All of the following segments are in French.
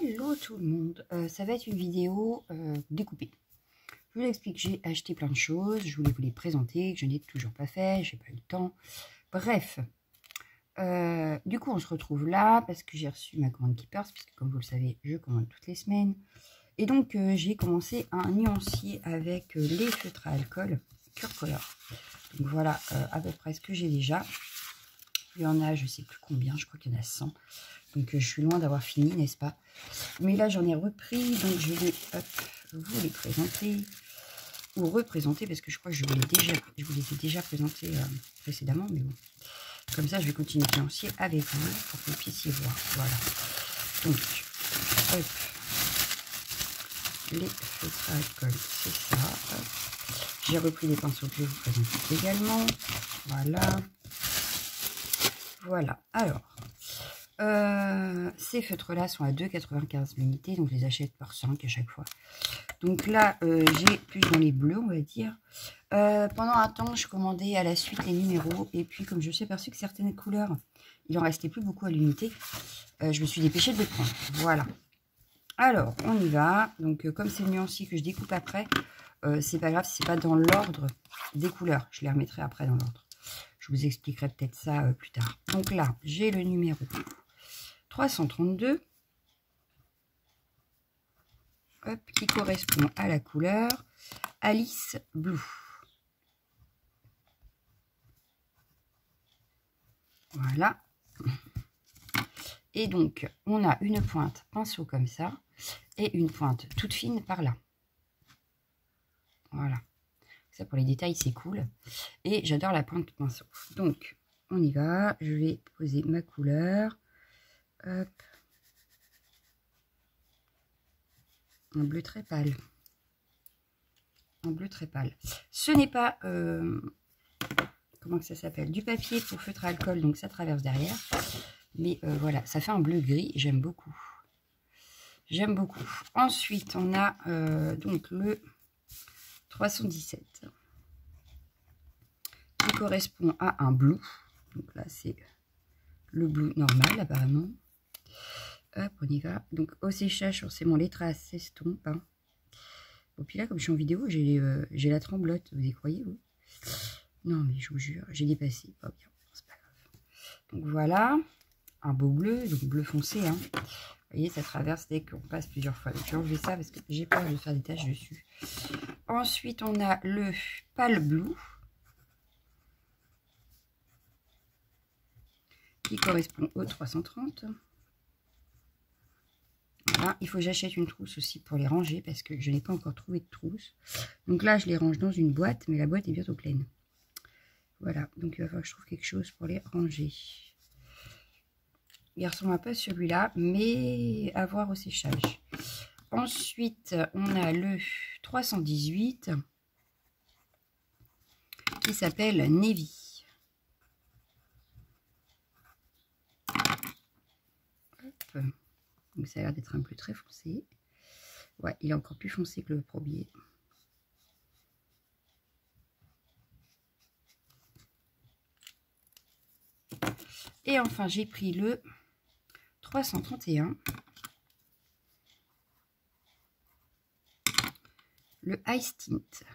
Hello tout le monde, ça va être une vidéo découpée. Je vous explique, j'ai acheté plein de choses, je voulais vous les présenter, que je n'ai toujours pas fait, j'ai pas eu le temps. Bref, du coup on se retrouve là parce que j'ai reçu ma commande Keepers, puisque comme vous le savez, je commande toutes les semaines. Et donc j'ai commencé un nuancier avec les feutres à alcool Cure Color. Donc voilà à peu près ce que j'ai déjà. Il y en a, je sais plus combien, je crois qu'il y en a 100. Donc je suis loin d'avoir fini, n'est-ce pas? Mais là j'en ai repris, donc je vais vous les présenter. Ou représenter, parce que je crois que je vous les ai déjà présentés précédemment. Mais bon, comme ça je vais continuer le nuancier avec vous pour que vous puissiez voir. Voilà. Donc, hop, les feutres à alcool, c'est ça. J'ai repris les pinceaux que je vais vous présenter également. Voilà. Voilà. Alors, ces feutres-là sont à 2,95 l'unité, donc je les achète par 5 à chaque fois. Donc là, j'ai plus dans les bleus, on va dire. Pendant un temps, je commandais à la suite les numéros, et puis comme je me suis aperçu que certaines couleurs, il en restait plus beaucoup à l'unité, je me suis dépêchée de les prendre. Voilà. Alors, on y va. Donc, comme c'est le nuancier que je découpe après, c'est pas grave si c'est pas dans l'ordre des couleurs. Je les remettrai après dans l'ordre. Je vous expliquerai peut-être ça plus tard. Donc là, j'ai le numéro 332. Hop, qui correspond à la couleur Alice Blue. Voilà. Et donc, on a une pointe pinceau comme ça et une pointe toute fine par là. Voilà. Ça, pour les détails, c'est cool. Et j'adore la pointe pinceau. Donc, on y va. Je vais poser ma couleur. Hop. Un bleu très pâle. Un bleu très pâle. Ce n'est pas... comment que ça s'appelle? Du papier pour feutre à alcool, donc ça traverse derrière. Mais voilà, ça fait un bleu gris. J'aime beaucoup. J'aime beaucoup. Ensuite, on a donc le 317 qui correspond à un blue. Donc là, c'est le blue normal, apparemment. Hop, on y va. Donc, au séchage, forcément, les traces s'estompent. Hein. Bon, puis là, comme je suis en vidéo, j'ai la tremblote. Vous y croyez, vous? Non, mais je vous jure, j'ai dépassé. Oh, bien, c'est pas grave. Donc, voilà. Un beau bleu, donc bleu foncé. Hein. Vous voyez, ça traverse dès qu'on passe plusieurs fois. Donc, je vais enlever ça parce que j'ai peur de faire des taches dessus. Ensuite, on a le Pale Blue qui correspond au 330. Voilà, il faut que j'achète une trousse aussi pour les ranger parce que je n'ai pas encore trouvé de trousse. Donc là, je les range dans une boîte, mais la boîte est bientôt pleine. Voilà, donc il va falloir que je trouve quelque chose pour les ranger. Il ne ressemble pas celui-là, mais à voir au séchage. Ensuite, on a le 318 qui s'appelle Navy. Hop. Donc ça a l'air d'être un bleu très foncé. Ouais, il est encore plus foncé que le premier. Et enfin, j'ai pris le 331. Le Ice Tint.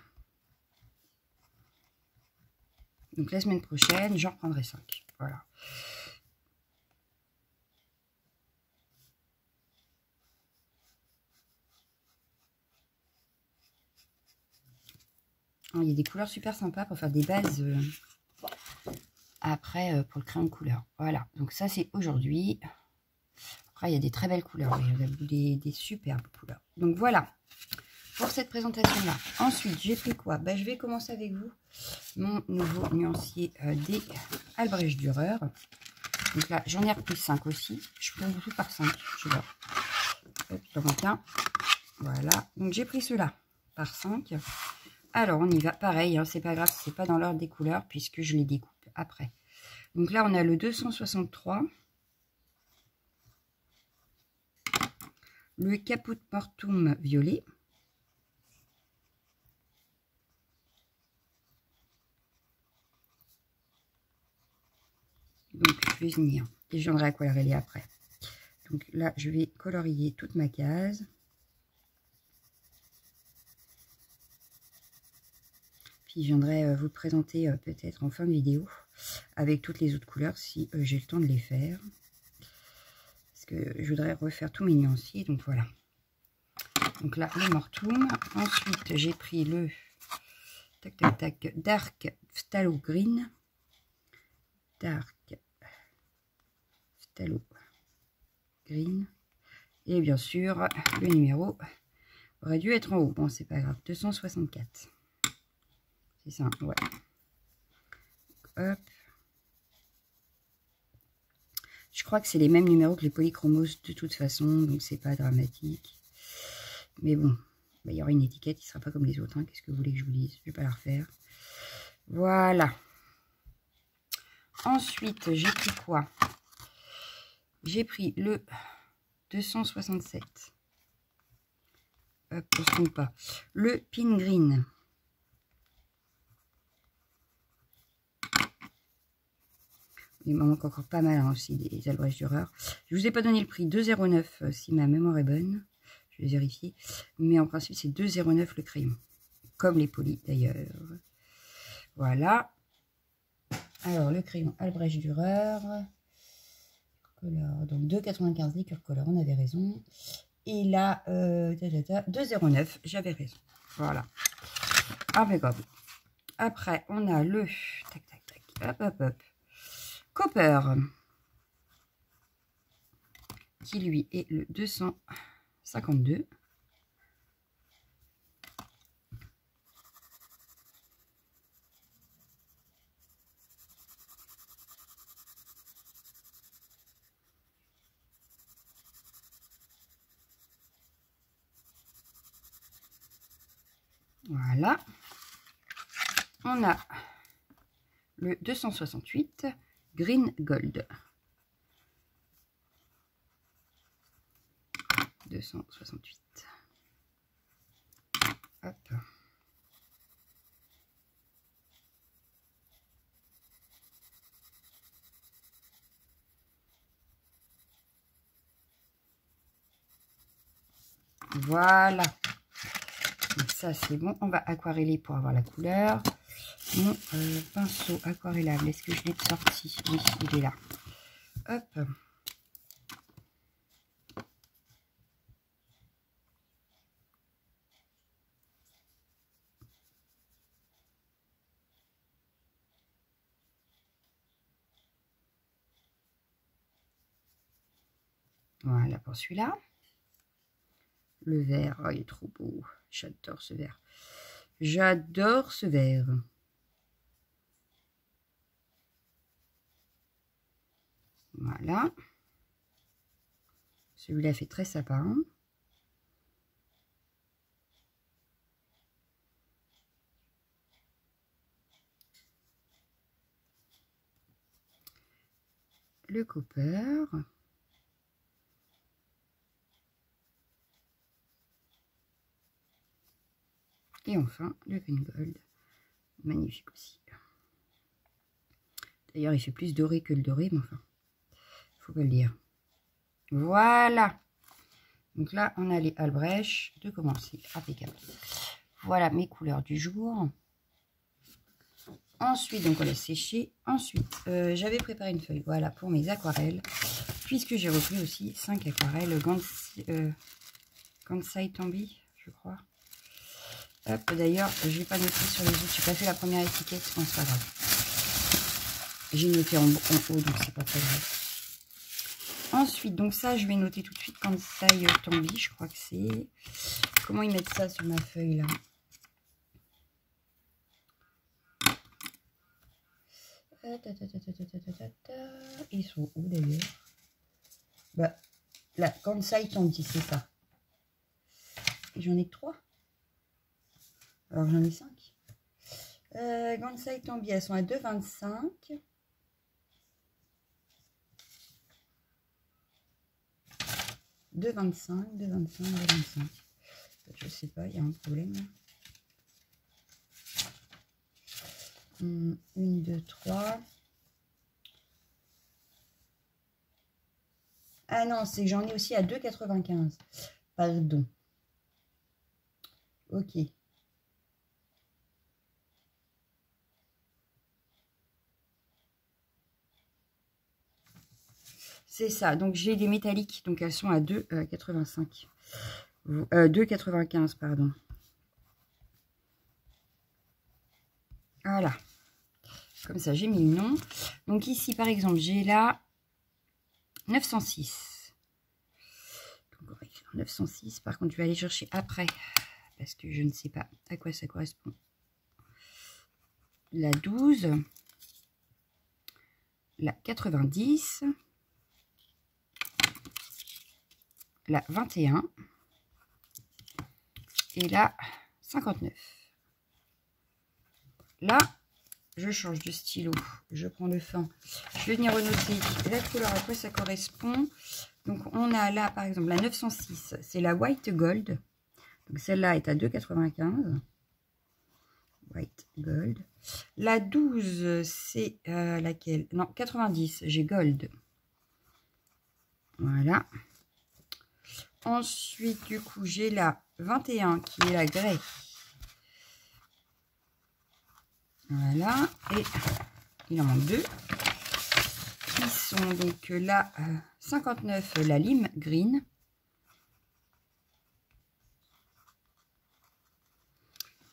Donc la semaine prochaine, j'en reprendrai 5. Voilà. Il y a des couleurs super sympas pour faire des bases après pour le crayon de couleur. Voilà, donc ça c'est aujourd'hui. Après il y a des très belles couleurs, il y a des superbes couleurs. Donc voilà pour cette présentation là. Ensuite j'ai pris quoi? Je vais commencer avec vous mon nouveau nuancier des Albrecht Dürer. Donc là j'en ai repris 5 aussi. Je prends tout par 5. Je vois. Hop, j'en manque un. Voilà, donc j'ai pris ceux-là par 5. Alors, on y va. Pareil, hein, c'est pas grave, c'est pas dans l'ordre des couleurs puisque je les découpe après. Donc là, on a le 263. Le Caput Mortuum violet. Donc, je vais venir. Et je viendrai aquareller après. Donc là, je vais colorier toute ma case. Puis je viendrai vous le présenter peut-être en fin de vidéo avec toutes les autres couleurs si j'ai le temps de les faire. Parce que je voudrais refaire tous mes nuanciers, donc voilà. Donc là, le Mortum. Ensuite, j'ai pris le Dark Phthalo Green. Dark Phthalo Green. Et bien sûr, le numéro aurait dû être en haut. Bon, c'est pas grave. 264. C'est ça, ouais. Hop. Je crois que c'est les mêmes numéros que les polychromos de toute façon, donc c'est pas dramatique. Mais bon, bah, il y aura une étiquette qui sera pas comme les autres. Hein. Qu'est-ce que vous voulez que je vous dise? Je vais pas la refaire. Voilà. Ensuite, j'ai pris quoi? J'ai pris le 267. Hop, on se trompe pas. Le Pin Green. Il m'en manque encore pas mal hein, aussi des Albrecht Dürer. Je vous ai pas donné le prix 2,09 si ma mémoire est bonne. Je vais vérifier. Mais en principe, c'est 2,09 le crayon. Comme les polis d'ailleurs. Voilà. Alors, le crayon Albrecht Dürer. Donc 2,95 liqueur color, on avait raison. Et là, 2,09, j'avais raison. Voilà. Impeccable. Après, on a le tac, tac, tac, hop, hop, hop. Copper, qui lui est le 252. Voilà. On a le 268 Green Gold. 268. Hop. Voilà. Donc ça c'est bon. On va aquareller pour avoir la couleur. Mon pinceau aquarellable, est-ce que je l'ai sorti? Oui, il est là. Hop. Voilà pour celui-là. Le vert, oh, il est trop beau. J'adore ce vert. J'adore ce vert. Voilà. Celui-là fait très sapin. Le copper. Et enfin, le green gold. Magnifique aussi. D'ailleurs, il fait plus doré que le doré, mais enfin, faut pas le dire. Voilà. Donc là, on a les Albrecht de commencer. Impeccable. Voilà mes couleurs du jour. Ensuite, donc on laisse sécher. Ensuite, j'avais préparé une feuille, voilà, pour mes aquarelles. Puisque j'ai repris aussi 5 aquarelles Kansai Tambi, je crois. Hop, d'ailleurs, je n'ai pas noté sur les autres. J'ai pas fait la première étiquette, bon, c'est pas grave. J'ai noté en haut, donc c'est pas très grave. Ensuite, donc ça, je vais noter tout de suite Kansai Tambi, je crois que c'est... Comment ils mettent ça sur ma feuille, là? Ils sont où, d'ailleurs? Bah, là, Kansai Tambi, c'est ça. Et j'en ai que 3. Alors j'en ai 5. Kansai Tambi, elles sont à 2,25. De 25, de 25, de 25. Je sais pas, il y a un problème là. 1, 2, 3. Ah non, c'est que j'en ai aussi à 2,95. Pardon. Ok. C'est ça. Donc, j'ai des métalliques. Donc, elles sont à 2,85. 2,95, pardon. Voilà. Comme ça, j'ai mis le nom. Donc, ici, par exemple, j'ai là 906. Donc, on va écrire 906. Par contre, je vais aller chercher après. Parce que je ne sais pas à quoi ça correspond. La 12. La 90. La 21. Et la 59. Là, je change de stylo. Je prends le fin. Je vais venir renoter la couleur à quoi ça correspond. Donc, on a là, par exemple, la 906. C'est la White Gold. Donc, celle-là est à 2,95. White Gold. La 12, c'est laquelle? Non, 90. J'ai Gold. Voilà. Ensuite, du coup, j'ai la 21 qui est la Grey. Voilà. Et il en manque deux. Qui sont donc la 59, la Lime Green.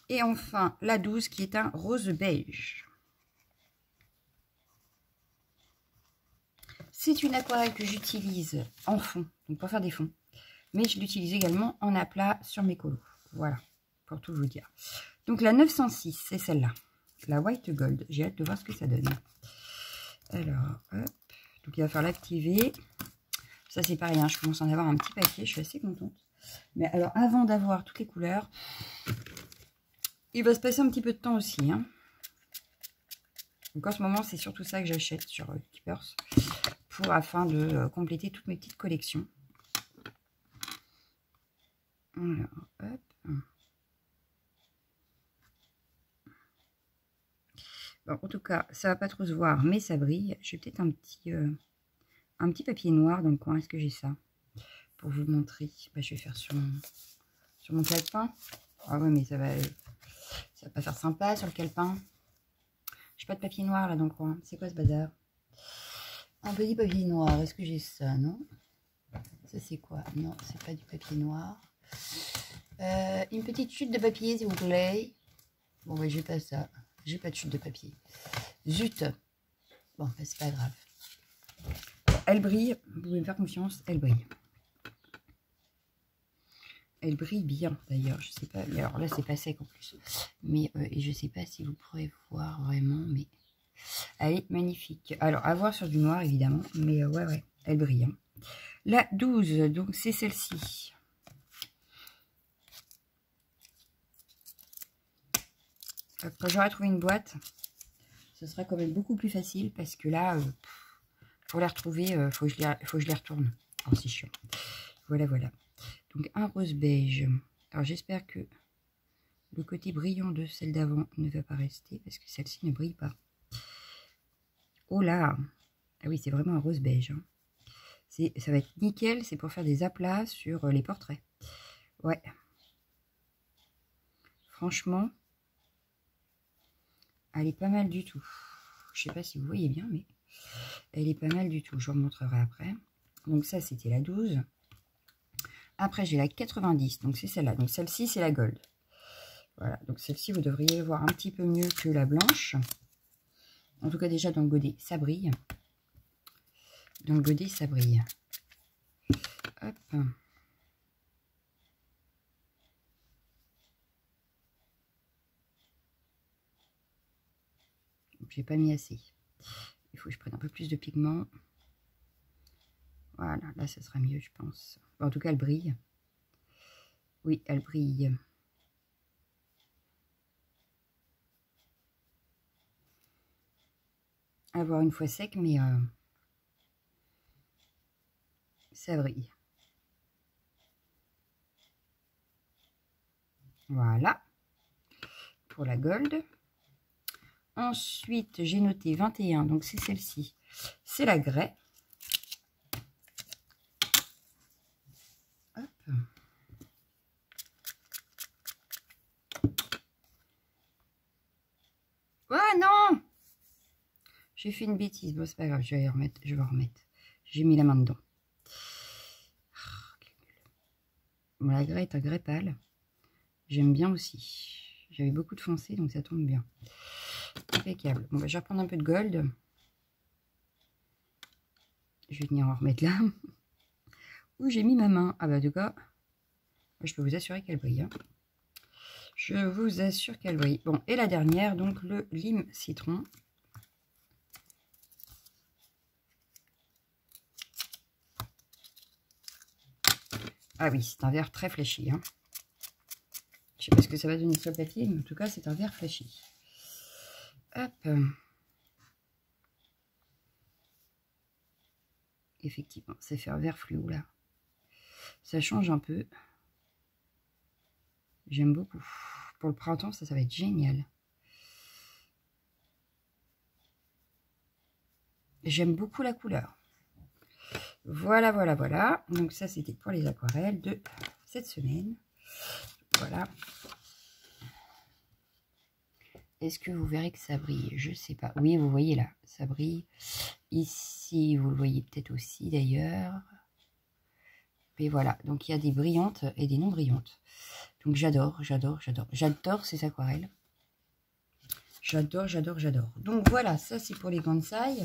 Et enfin, la 12 qui est un rose beige. C'est une aquarelle que j'utilise en fond, donc pour faire des fonds. Mais je l'utilise également en aplat sur mes colos. Voilà, pour tout vous dire. Donc la 906, c'est celle-là. La White Gold. J'ai hâte de voir ce que ça donne. Alors, hop. Donc il va falloir l'activer. Ça c'est pareil, hein, je commence à en avoir un petit paquet. Je suis assez contente. Mais alors, avant d'avoir toutes les couleurs, il va se passer un petit peu de temps aussi. Hein. Donc en ce moment, c'est surtout ça que j'achète sur Keepers. Afin de compléter toutes mes petites collections. Alors, hop. Bon, en tout cas, ça va pas trop se voir, mais ça brille. J'ai peut-être un petit papier noir dans le coin. Est-ce que j'ai ça? Pour vous montrer. Bah, je vais faire sur mon calepin. Ah ouais, mais ça va pas faire sympa sur le calepin. J'ai pas de papier noir là dans le coin. C'est quoi ce bazar? Un petit papier noir. Est-ce que j'ai ça? Non. Ça c'est quoi? Non, c'est pas du papier noir. Une petite chute de papier, s'il vous plaît. Bon, ouais, j'ai pas ça. J'ai pas de chute de papier. Zut. Bon, bah, c'est pas grave. Bon, elle brille. Vous pouvez me faire confiance. Elle brille. Elle brille bien, d'ailleurs. Je sais pas. Mais alors là, c'est pas sec en plus. Mais et je sais pas si vous pourrez voir vraiment. Mais elle est magnifique. Alors, à voir sur du noir, évidemment. Mais ouais, elle brille. Hein. La 12, donc c'est celle-ci. Quand j'aurai trouvé une boîte, ce sera quand même beaucoup plus facile parce que là, pour les retrouver, faut que je les retourne. Oh, c'est chiant. Voilà. Donc, un rose beige. Alors, j'espère que le côté brillant de celle d'avant ne va pas rester parce que celle-ci ne brille pas. Oh là! Ah oui, c'est vraiment un rose beige. Hein. Ça va être nickel. C'est pour faire des aplats sur les portraits. Ouais. Franchement, elle est pas mal du tout. Je sais pas si vous voyez bien, mais elle est pas mal du tout. Je vous remontrerai après. Donc ça, c'était la 12. Après, j'ai la 90. Donc c'est celle-là. Donc celle-ci, c'est la gold. Voilà. Donc celle-ci, vous devriez voir un petit peu mieux que la blanche. En tout cas, déjà, dans le godet, ça brille. Dans le godet, ça brille. Hop. J'ai pas mis assez. Il faut que je prenne un peu plus de pigment. Voilà, là, ça sera mieux, je pense. En tout cas, elle brille. Oui, elle brille. À voir une fois sec, mais ça brille. Voilà. Pour la gold. Ensuite, j'ai noté 21, donc c'est celle-ci. C'est la Grey. J'ai fait une bêtise. Bon, c'est pas grave, je vais remettre. J'ai mis la main dedans. Bon, la grès est un grès pâle. J'aime bien aussi. J'avais beaucoup de foncé, donc ça tombe bien. Impeccable. Bon, bah, je vais reprendre un peu de gold. Je vais venir en remettre là. Où j'ai mis ma main. Ah bah, de quoi je peux vous assurer qu'elle brille. Hein. Je vous assure qu'elle brille. Bon, et la dernière, donc le lime citron. Ah oui, c'est un verre très fléchi. Hein. Je sais pas ce que ça va donner sur le papier, mais en tout cas, c'est un verre fléchi. Hop. Effectivement, ça fait un verre fluo là. Ça change un peu. J'aime beaucoup. Pour le printemps, ça va être génial. J'aime beaucoup la couleur. Voilà, voilà, voilà. Donc ça, c'était pour les aquarelles de cette semaine. Voilà. Est-ce que vous verrez que ça brille? Je sais pas. Oui, vous voyez là, ça brille. Ici, vous le voyez peut-être aussi d'ailleurs. Et voilà, donc il y a des brillantes et des non brillantes. Donc j'adore, j'adore, j'adore. J'adore ces aquarelles. J'adore, j'adore, j'adore. Donc voilà, ça c'est pour les bonsaïs.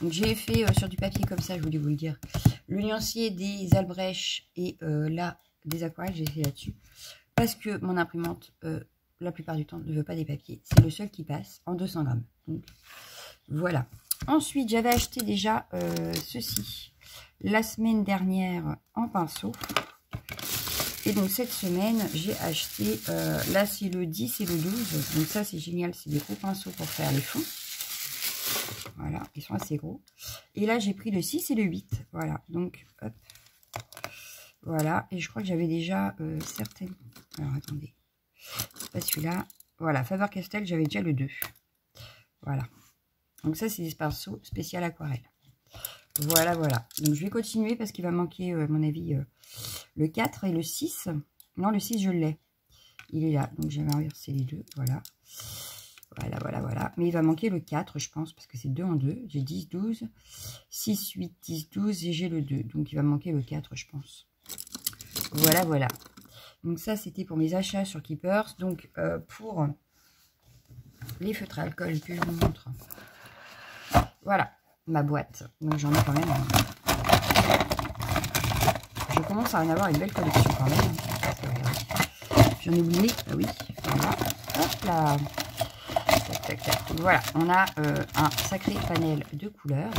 Donc j'ai fait sur du papier comme ça, je voulais vous le dire, le nuancier des Albrecht et là des aquarelles, j'ai fait là-dessus. Parce que mon imprimante, la plupart du temps, ne veut pas des papiers. C'est le seul qui passe en 200 grammes. Donc voilà. Ensuite, j'avais acheté déjà ceci la semaine dernière en pinceau. Et donc cette semaine, j'ai acheté, là c'est le 10 et le 12. Donc ça c'est génial, c'est des gros pinceaux pour faire les fonds. Voilà, ils sont assez gros. Et là j'ai pris le 6 et le 8. Voilà, donc hop. Voilà, et je crois que j'avais déjà certaines... Alors attendez, c'est pas celui-là. Voilà, Faber-Castell, j'avais déjà le 2. Voilà. Donc ça c'est des pinceaux spécial aquarelle. Voilà, voilà. Donc je vais continuer parce qu'il va manquer, à mon avis, le 4 et le 6. Non, le 6, je l'ai. Il est là. Donc je vais inverser les deux. Voilà. Voilà, voilà, voilà. Mais il va manquer le 4, je pense, parce que c'est 2 en 2. J'ai 10, 12, 6, 8, 10, 12 et j'ai le 2. Donc il va manquer le 4, je pense. Voilà, voilà. Donc ça, c'était pour mes achats sur Keepers. Donc pour les feutres à alcool que je vous montre. Voilà. Ma boîte, donc j'en ai quand même. Je commence à en avoir une belle collection quand même. J'en ai oublié, ah oui, voilà. Hop là. Tac, tac, tac. Voilà, on a un sacré panel de couleurs.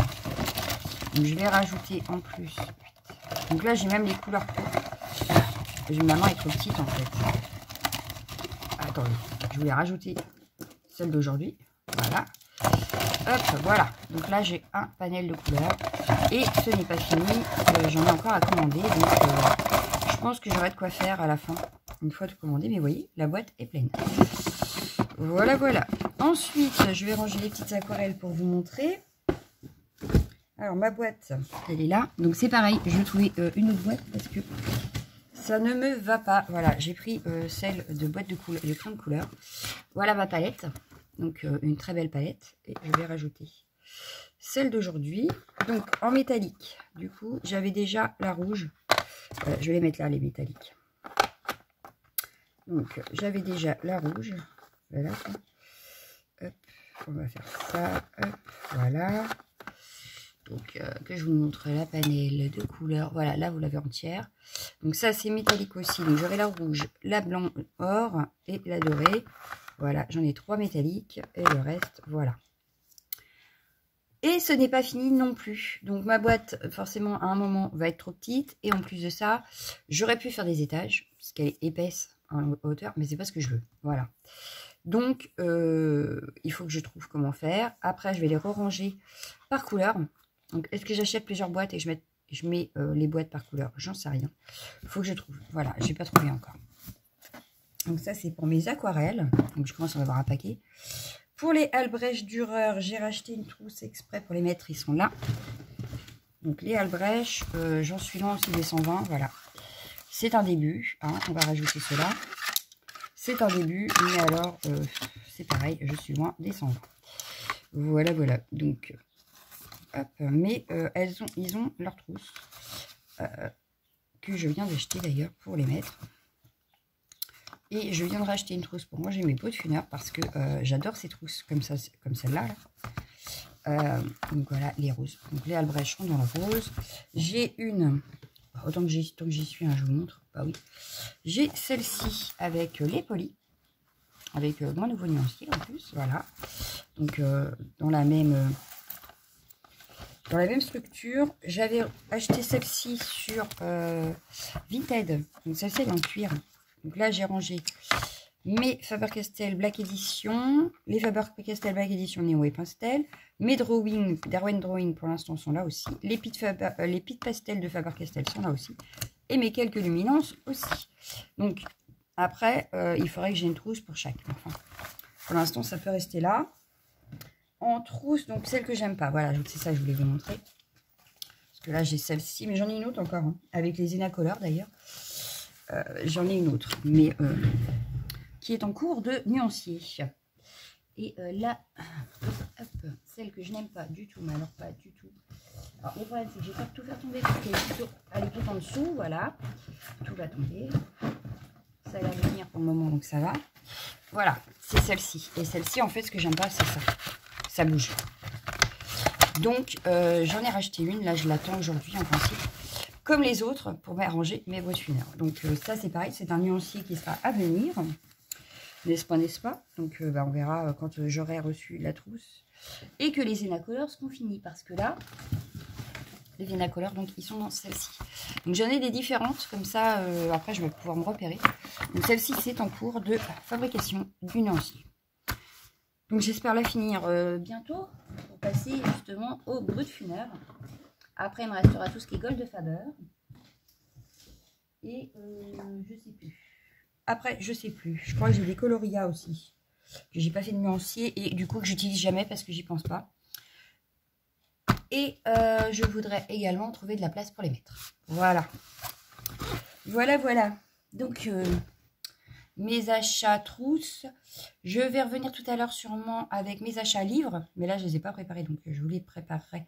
Donc je vais rajouter en plus. Donc là j'ai même les couleurs courtes. Ma main est trop petite en fait. Attendez, je voulais rajouter celle d'aujourd'hui. Voilà. Hop, voilà. Donc là, j'ai un panel de couleurs. Et ce n'est pas fini. J'en ai encore à commander. Donc, je pense que j'aurai de quoi faire à la fin. Une fois tout commandé. Mais vous voyez, la boîte est pleine. Voilà, voilà. Ensuite, je vais ranger les petites aquarelles pour vous montrer. Alors, ma boîte, elle est là. Donc, c'est pareil. Je vais trouver une autre boîte parce que ça ne me va pas. Voilà, j'ai pris celle de boîte de couleurs, de plein de couleurs. Voilà ma palette. Donc, une très belle palette. Et je vais rajouter celle d'aujourd'hui. Donc, en métallique. Du coup, j'avais déjà la rouge. Voilà, je vais les mettre là, les métalliques. Donc, j'avais déjà la rouge. Voilà. Hop, on va faire ça. Hop, voilà. Donc, que je vous montre la panel de couleurs. Voilà, là, vous l'avez entière. Donc, ça, c'est métallique aussi. Donc, j'aurai la rouge, la blanc or et la dorée. Voilà, j'en ai 3 métalliques et le reste, voilà. Et ce n'est pas fini non plus. Donc ma boîte, forcément, à un moment, va être trop petite. Et en plus de ça, j'aurais pu faire des étages, parce qu'elle est épaisse en hauteur, mais c'est pas ce que je veux. Voilà. Donc, il faut que je trouve comment faire. Après, je vais les ranger par couleur. Donc, est-ce que j'achète plusieurs boîtes et je mets les boîtes par couleur? J'en sais rien. Il faut que je trouve. Voilà, je n'ai pas trouvé encore. Donc ça, c'est pour mes aquarelles. Donc je commence à en avoir un paquet. Pour les Albrecht Dürer, j'ai racheté une trousse exprès pour les mettre. Ils sont là. Donc les Albrecht, j'en suis loin aussi des 120. Voilà. C'est un début. Hein, on va rajouter cela. C'est un début. Mais alors, c'est pareil, je suis loin des 120. Voilà, voilà. Donc, hop. Mais ils ont leur trousse. Que je viens d'acheter d'ailleurs pour les mettre. Et je viens de racheter une trousse pour ranger mes pots de funeur parce que j'adore ces trousses comme ça, comme celle-là. Donc voilà, les roses. Donc les Albrecht dans le rose. J'ai une, autant que j'y suis, hein, je vous montre. Bah oui. J'ai celle-ci avec les polis, avec mon nouveau nuancier en plus. Voilà. Donc dans la même structure. J'avais acheté celle-ci sur Vinted. Donc celle-ci elle est en cuir. Donc là j'ai rangé mes Faber-Castell Black Edition, les Faber-Castell Black Edition Néo et Pastel, mes Drawing, Darwin Drawing pour l'instant sont là aussi, les Pit Pastel de Faber-Castell sont là aussi, et mes quelques luminances aussi. Donc après, il faudrait que j'ai une trousse pour chaque. Enfin, pour l'instant ça peut rester là. En trousse, donc celle que j'aime pas, voilà, c'est ça que je voulais vous montrer. Parce que là j'ai celle-ci, mais j'en ai une autre encore, hein, avec les Enacolor d'ailleurs. J'en ai une autre, mais qui est en cours de nuancier. Et là, hop, celle que je n'aime pas du tout, mais alors pas du tout. Alors le problème c'est que je vais tout faire tomber, parce qu'elle est tout en dessous, voilà. Tout va tomber. Ça a l'air de venir pour le moment, donc ça va. Voilà, c'est celle-ci. Et celle-ci, en fait, ce que j'aime pas, c'est ça. Ça bouge. Donc, j'en ai racheté une. Là, je l'attends aujourd'hui, en principe. Comme les autres, pour m'arranger mes boîtes funèbres. Donc, ça, c'est pareil. C'est un nuancier qui sera à venir. N'est-ce pas, n'est-ce pas? Donc, on verra quand j'aurai reçu la trousse. Et que les Enacolor seront finis. Parce que là, les Enacolor, donc, ils sont dans celle-ci. Donc, j'en ai des différentes. Comme ça, après, je vais pouvoir me repérer. Donc, celle-ci, c'est en cours de fabrication du nuancier. Donc, j'espère la finir bientôt pour passer justement au brut funeur. Après, il me restera tout ce qui est Gold de Faber. Et je sais plus. Après, je sais plus. Je crois que j'ai des Coloria aussi. Que j'ai pas fait de nuancier et du coup que j'utilise jamais parce que j'y pense pas. Et je voudrais également trouver de la place pour les mettre. Voilà. Voilà, voilà. Donc, mes achats trousses. Je vais revenir tout à l'heure sûrement avec mes achats livres. Mais là, je ne les ai pas préparés. Donc, je vous les préparerai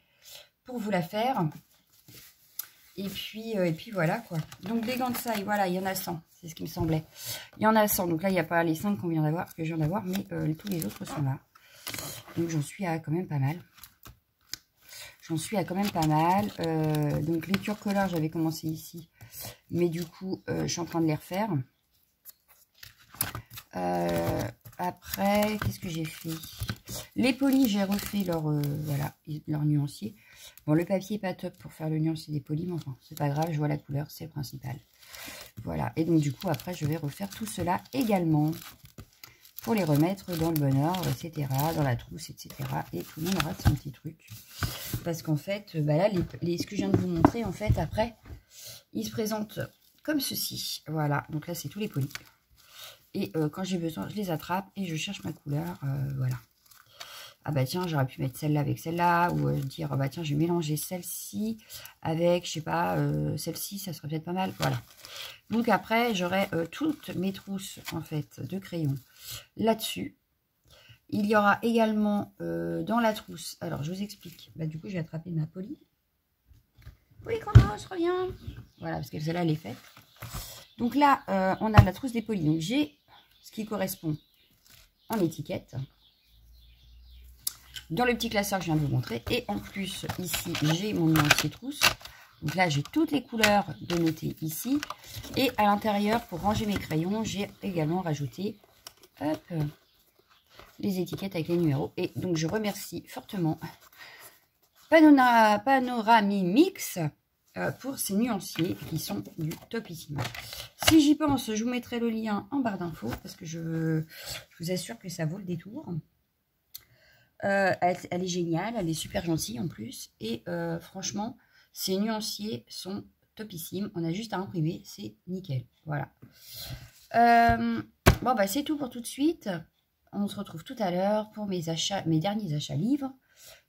pour vous la faire. Et puis voilà quoi. Donc, les gants de saille, voilà, il y en a 100. C'est ce qui me semblait. Il y en a 100. Donc là, il n'y a pas les 5 qu'on vient d'avoir, que je viens d'avoir. Mais tous les autres sont là. Donc, j'en suis à quand même pas mal. Donc, les turcolores, j'avais commencé ici. Mais du coup, je suis en train de les refaire. Après, qu'est-ce que j'ai fait? Les polis, j'ai refait voilà, leur nuancier. Bon, le papier n'est pas top pour faire le nuancier des polis, mais enfin, c'est pas grave, je vois la couleur, c'est le principal. Voilà, et donc du coup, après, je vais refaire tout cela également pour les remettre dans le bon ordre, etc., dans la trousse, etc. Et tout le monde aura son petit truc. Parce qu'en fait, bah là, ce que je viens de vous montrer, en fait, après, ils se présentent comme ceci. Voilà, donc là, c'est tous les polis. Et quand j'ai besoin, je les attrape et je cherche ma couleur. Voilà. Ah bah tiens, j'aurais pu mettre celle-là avec celle-là. Ou dire, bah tiens, je vais mélanger celle-ci avec, je sais pas, celle-ci, ça serait peut-être pas mal. Voilà. Donc après, j'aurai toutes mes trousses, en fait, de crayons là-dessus. Il y aura également dans la trousse... Alors, je vous explique. Bah, du coup, j'ai attrapé ma poly. Oui, comment je reviens. Voilà, parce que celle-là, elle est faite. Donc là, on a la trousse des polis. Donc j'ai ce qui correspond en étiquette. Dans le petit classeur que je viens de vous montrer. Et en plus, ici, j'ai mon nuancier trousse. Donc là, j'ai toutes les couleurs de noter ici. Et à l'intérieur, pour ranger mes crayons, j'ai également rajouté hop, les étiquettes avec les numéros. Et donc, je remercie fortement Panoramimix pour ces nuanciers qui sont du topissime. Si j'y pense, je vous mettrai le lien en barre d'infos parce que je vous assure que ça vaut le détour. Elle est géniale, elle est super gentille en plus. Et franchement, ces nuanciers sont topissimes. On a juste à imprimer, c'est nickel. Voilà. Bon, bah c'est tout pour tout de suite. On se retrouve tout à l'heure pour mes derniers achats livres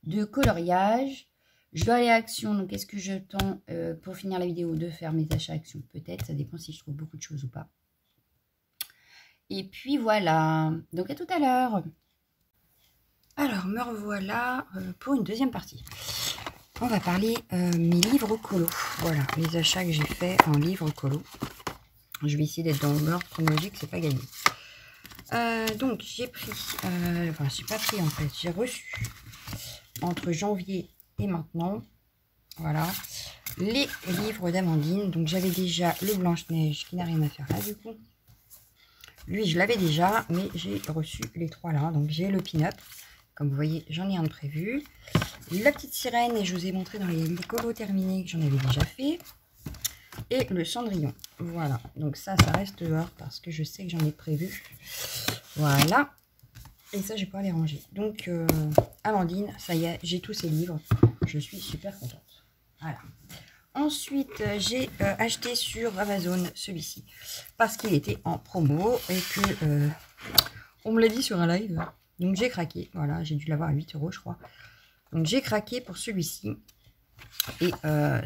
de coloriage. Je dois aller à Action, donc est-ce que je tends pour finir la vidéo de faire mes achats Action? Peut-être, ça dépend si je trouve beaucoup de choses ou pas. Et puis voilà, donc à tout à l'heure. Alors, me revoilà pour une deuxième partie. On va parler mes livres colo. Voilà, les achats que j'ai faits en livres colo. Je vais essayer d'être dans l'ordre chronologique, c'est pas gagné. Donc, j'ai pris, enfin, j'ai pas pris en fait, j'ai reçu entre janvier et maintenant, voilà, les livres d'Amandine. Donc, j'avais déjà le Blanche-Neige qui n'a rien à faire là du coup. Lui, je l'avais déjà, mais j'ai reçu les trois là. Donc, j'ai le pin-up. Comme vous voyez, j'en ai un de prévu. La petite sirène, et je vous ai montré dans les colos terminés que j'en avais déjà fait. Et le Cendrillon. Voilà. Donc, ça reste dehors parce que je sais que j'en ai prévu. Voilà. Et ça, je vais pas les ranger. Donc, Amandine, ça y est, j'ai tous ces livres. Je suis super contente. Voilà. Ensuite, j'ai acheté sur Amazon celui-ci parce qu'il était en promo et que on me l'a dit sur un live. Donc j'ai craqué. Voilà, j'ai dû l'avoir à 8 € je crois. Donc j'ai craqué pour celui-ci. Et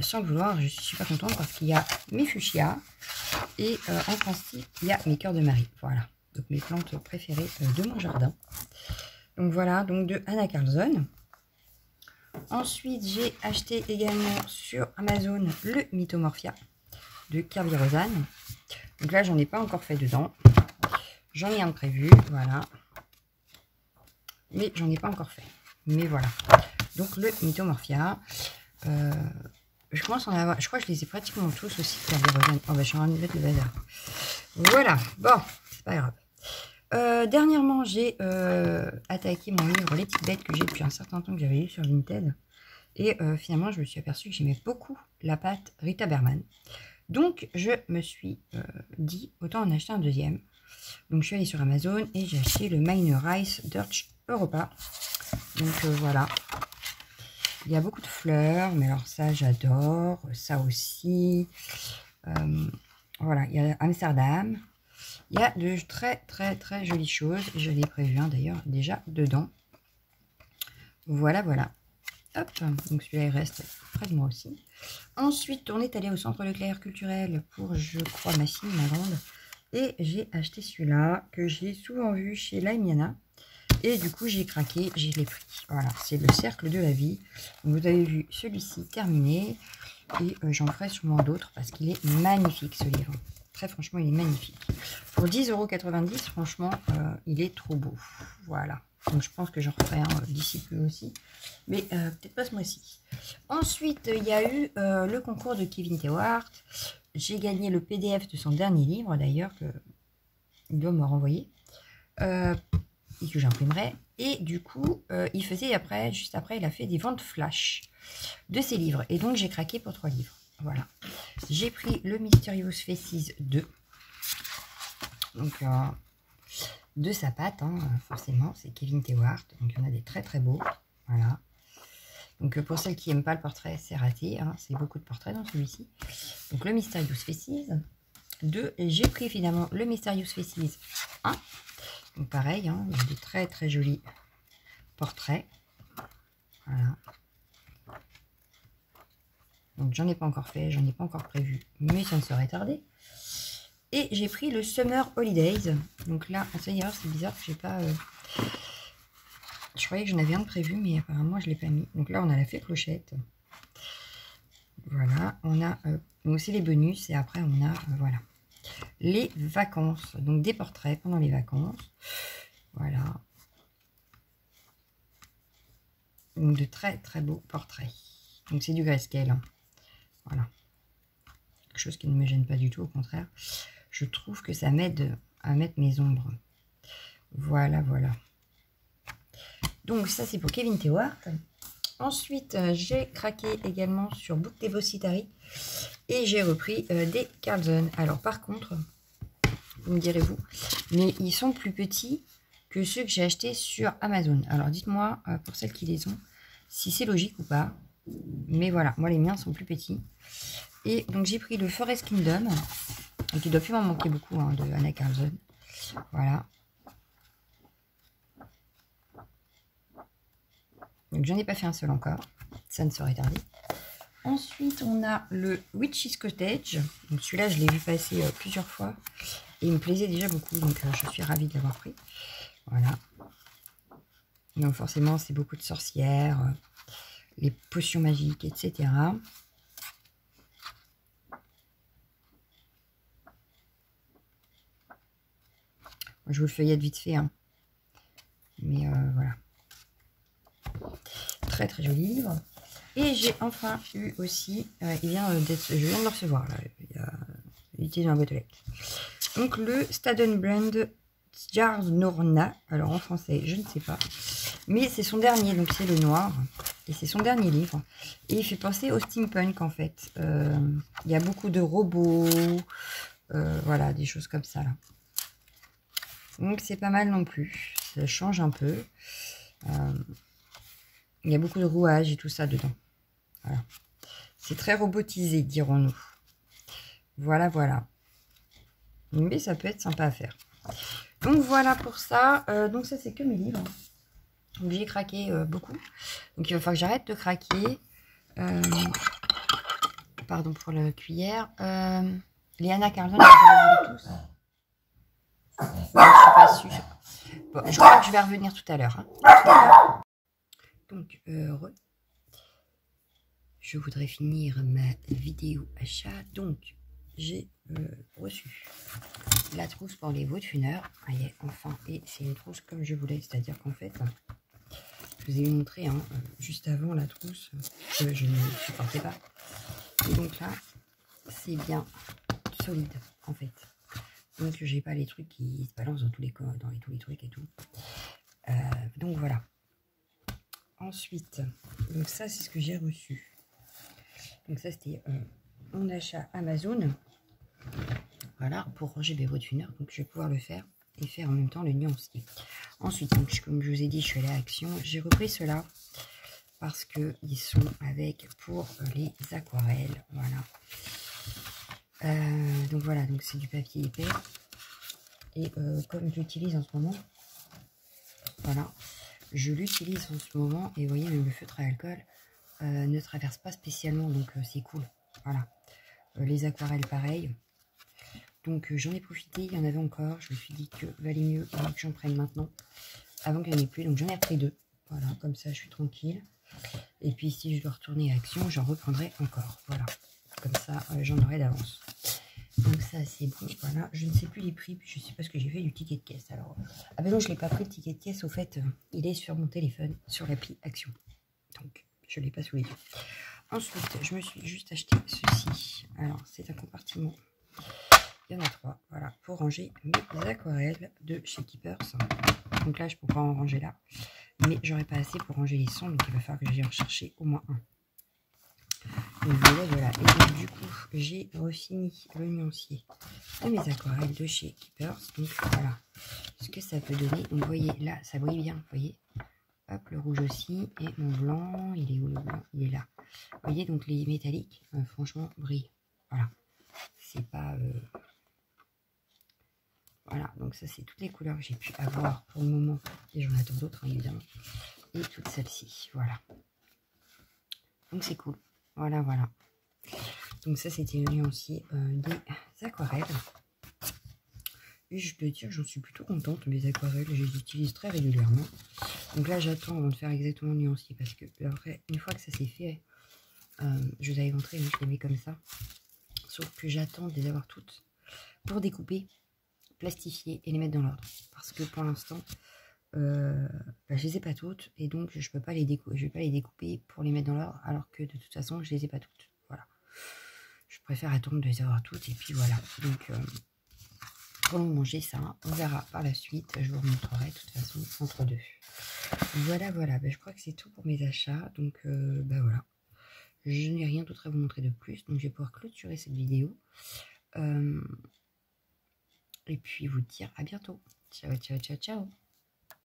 sans le vouloir, je suis super contente parce qu'il y a mes fuchsias et en principe, il y a mes cœurs de Marie. Voilà, donc mes plantes préférées de mon jardin. Donc voilà, donc de Anna Carlson. Ensuite, j'ai acheté également sur Amazon le Mythomorphia de Kirby Rosanne. Donc là, j'en ai pas encore fait dedans. J'en ai un de prévu, voilà. Mais j'en ai pas encore fait. Mais voilà. Donc le Mythomorphia. Je commence à en avoir. Je crois que je les ai pratiquement tous aussi, Kirby Rosanne. Oh bah je suis en train de mettre le bazar. Voilà. Bon, c'est pas grave. Dernièrement, j'ai attaqué mon livre Les petites bêtes que j'ai depuis un certain temps que j'avais lu sur Vinted. Et finalement, je me suis aperçue que j'aimais beaucoup la pâte Rita Berman. Donc, je me suis dit, autant en acheter un deuxième. Donc, je suis allée sur Amazon et j'ai acheté le Mine Rice Dutch Europa. Donc, voilà. Il y a beaucoup de fleurs, mais alors ça, j'adore. Ça aussi. Voilà, il y a Amsterdam. Il y a de très, très, très jolies choses. Je l'ai prévu, hein, d'ailleurs, déjà dedans. Voilà, voilà. Hop, donc celui-là, il reste près de moi aussi. Ensuite, on est allé au centre Leclerc culturel pour, je crois, ma fille, ma grande. Et j'ai acheté celui-là que j'ai souvent vu chez Laimiana. Et du coup, j'ai craqué, je l'ai pris. Voilà, c'est le cercle de la vie. Donc, vous avez vu celui-ci terminé. Et j'en ferai sûrement d'autres parce qu'il est magnifique, ce livre. Très franchement, il est magnifique. Pour 10,90 €, franchement, il est trop beau. Voilà. Donc, je pense que j'en referai un d'ici peu aussi. Mais peut-être pas ce mois-ci. Ensuite, il y a eu le concours de Kevin Tewart. J'ai gagné le PDF de son dernier livre, d'ailleurs, qu'il doit me renvoyer. Et que j'imprimerai. Et du coup, il faisait juste après, il a fait des ventes flash de ses livres. Et donc, j'ai craqué pour 3 livres. Voilà. J'ai pris le Mysterious Faces 2. Donc, de sa patte, hein, forcément, c'est Kevin Tewart. Donc, il y en a des très très beaux. Voilà. Donc, pour celles qui n'aiment pas le portrait, c'est raté. Hein, c'est beaucoup de portraits dans celui-ci. Donc, le Mysterious Faces 2. Et j'ai pris finalement le Mysterious Faces 1. Donc, pareil, hein, il y a des très très jolis portraits. Voilà. Donc, j'en ai pas encore fait, j'en ai pas encore prévu, mais ça ne serait tardé. Et j'ai pris le Summer Holidays. Donc là, ça y est, c'est bizarre que j'ai pas... Je croyais que j'en avais un prévu, mais apparemment, je ne l'ai pas mis. Donc là, on a la fée clochette. Voilà, on a aussi les bonus. Et après, on a, voilà, les vacances. Donc, des portraits pendant les vacances. Voilà. Donc, de très, très beaux portraits. Donc, c'est du grayscale. Hein. Voilà. Quelque chose qui ne me gêne pas du tout, au contraire. Je trouve que ça m'aide à mettre mes ombres. Voilà, voilà. Donc, ça, c'est pour Kevin Tewart. Ensuite, j'ai craqué également sur Book Depository. Et j'ai repris des Carlson. Alors, par contre, vous me direz-vous, mais ils sont plus petits que ceux que j'ai achetés sur Amazon. Alors, dites-moi, pour celles qui les ont, si c'est logique ou pas. Mais voilà, moi, les miens sont plus petits. Et donc, j'ai pris le Forest Kingdom. Donc, il doit plus m'en manquer beaucoup, hein, de Anna Carlson. Voilà. Donc, j'en ai pas fait un seul encore. Ça ne serait tardé. Ensuite, on a le Witch's Cottage. Donc, celui-là, je l'ai vu passer plusieurs fois. Et il me plaisait déjà beaucoup. Donc, je suis ravie de l'avoir pris. Voilà. Donc forcément, c'est beaucoup de sorcières, les potions magiques, etc. Je vous le feuillette vite fait, hein. Mais voilà. Très très joli livre. Et j'ai enfin eu aussi, il vient d'être, je viens de le recevoir là, il était dans la boîte aux lettres. Donc le Staden Brand Stjarnorna, alors en français je ne sais pas, mais c'est son dernier, donc c'est le noir, et c'est son dernier livre. Et il fait penser au steampunk en fait. Il y a beaucoup de robots, voilà, des choses comme ça là. Donc c'est pas mal non plus, ça change un peu. Il y a beaucoup de rouages et tout ça dedans. Voilà. C'est très robotisé, dirons-nous. Voilà, voilà. Mais ça peut être sympa à faire. Donc voilà pour ça. Donc ça, c'est que mes livres. Donc j'ai craqué beaucoup. Donc il va falloir que j'arrête de craquer. Pardon pour la cuillère. Les Anna Carlson, je les tous. Je suis pas sûre. Bon, je crois que je vais revenir tout à l'heure. Hein. Donc, je voudrais finir ma vidéo achat. Donc, j'ai reçu la trousse pour les Vaudfuneurs. Enfin, et c'est une trousse comme je voulais. C'est-à-dire qu'en fait, je vous ai montré hein, juste avant la trousse que je ne supportais pas. Et donc là, c'est bien solide en fait. Donc, j'ai pas les trucs qui se balancent dans tous les trucs et tout. Donc, voilà. Ensuite, donc ça, c'est ce que j'ai reçu. Donc ça, c'était mon achat Amazon. Voilà, pour ranger mes Vaudfuneurs. Donc je vais pouvoir le faire et faire en même temps le nuancier. Ensuite, donc, comme je vous ai dit, je suis allée à Action. J'ai repris ceux-là parce qu'ils sont avec pour les aquarelles. Voilà. Donc voilà, donc c'est du papier épais. Et comme j'utilise en ce moment, voilà, je l'utilise en ce moment. Et vous voyez, même le feutre à alcool ne traverse pas spécialement, donc c'est cool. Voilà. Les aquarelles, pareil. Donc j'en ai profité, il y en avait encore. Je me suis dit que valait mieux que j'en prenne maintenant, avant qu'il n'y en ait plus. Donc j'en ai repris 2. Voilà, comme ça je suis tranquille. Et puis si je dois retourner à Action, j'en reprendrai encore. Voilà, comme ça j'en aurai d'avance. Donc ça c'est bon, voilà. Je ne sais plus les prix, je ne sais pas ce que j'ai fait du ticket de caisse. Alors, ah ben non, je ne l'ai pas pris le ticket de caisse, au fait, il est sur mon téléphone, sur l'appli Action. Donc je ne l'ai pas sous les yeux. Ensuite, je me suis juste acheté ceci. Alors, c'est un compartiment. Il y en a 3, voilà, pour ranger mes aquarelles de chez Keepers. Donc là, je pourrais en ranger là. Mais j'aurais pas assez pour ranger les sons, donc il va falloir que j'aille en chercher au moins un. Donc voilà, voilà. Et donc du coup, j'ai refini le nuancier de mes aquarelles de chez Keepers. Donc voilà ce que ça peut donner. Donc vous voyez, là, ça brille bien, vous voyez. Hop, le rouge aussi. Et mon blanc, il est où le blanc? Il est là. Vous voyez, donc les métalliques, franchement, brillent. Voilà. C'est pas... Voilà, donc ça, c'est toutes les couleurs que j'ai pu avoir pour le moment. Et j'en attends d'autres, hein, évidemment. Et toutes celles-ci, voilà. Donc c'est cool. Voilà, voilà. Donc ça, c'était le nuancier des aquarelles. Et je peux dire que j'en suis plutôt contente. Mes aquarelles, je les utilise très régulièrement. Donc là, j'attends avant de faire exactement le nuancier. Parce que après, une fois que ça s'est fait, je vous avais montré, je les mets comme ça. Sauf que j'attends de les avoir toutes pour découper, plastifier et les mettre dans l'ordre. Parce que pour l'instant, je les ai pas toutes. Et donc, je peux pas les découper. Je vais pas les découper pour les mettre dans l'ordre. Alors que de toute façon, je les ai pas toutes. Voilà. Je préfère attendre de les avoir toutes. Et puis voilà. Donc, pour le moment, j'ai ça. On verra par la suite. Je vous remontrerai de toute façon entre deux. Voilà, voilà. Je crois que c'est tout pour mes achats. Donc, voilà. Je n'ai rien d'autre à vous montrer de plus. Donc, je vais pouvoir clôturer cette vidéo. Et puis, vous dire à bientôt. Ciao, ciao, ciao, ciao.